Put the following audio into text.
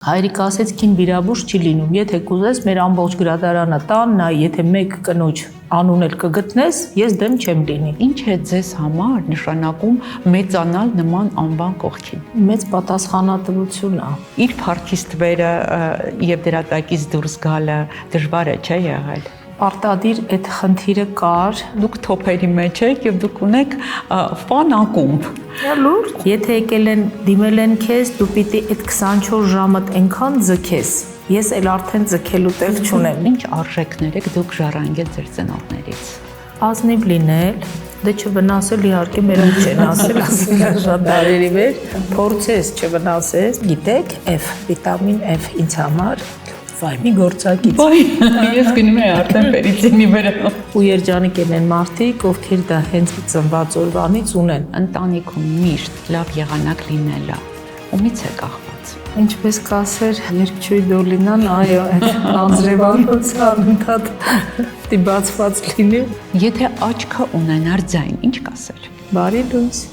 Հայրիկ ասեց կին վիրաբույժ չի լինում, եթե կուզես մեր ամբողջ գրադարանը տան, նայ, եթե մեկ կնոջ անուն էլ կգտնես, ես դեմ չեմ լինի։ Ինչ է ձեզ համար նշանակում մեծանալ նման անվան կողքին։ Մեծ պատասխանատվություն է։ Իր փառքից թվերը եւ դրա տակից դուրս գալը դժվար է, չէ՞ եղել։ Պարտադիր այդ խնդիրը կար։ Դուք թոփերի մեջ եք եւ դուք ունեք ֆան ակումբ։ Լուրջ։ Եթե եկել են դիմել են քեզ, դու պիտի այդ 24 ժամդ այնքան ձգես։ Ես էլ արդեն ձգելու տեղ չունեմ։ Ինչ արժեքներ եք դուք ժառանգել ձեր ծնողներից։ Ազնիվ լինել, դե չվնասել իհարկե մերոնք չեն ասել, ասել են շատ դարերի վեր, փորձես չվնասես։ Գիտեք, F, վիտամին F ինձ համար վայ մի գործակից։ Վայ, ես գնում եմ արդեն պերիցինի վրա։ Ու երջանիկ են մարդիկ, ովքեր դա հենց ծնված օրվանից ունեն։ Ընտանիքում միշտ լավ եղանակ լինելը ումից է կախված։ Ինչպես կասեր երկչույի դոլինան, այո, այդ անձրևանոցը անընդհատ դի բացված լինի։ Եթե աչքը ունենար ձայն, ինչ կասել։ Բարի լույս։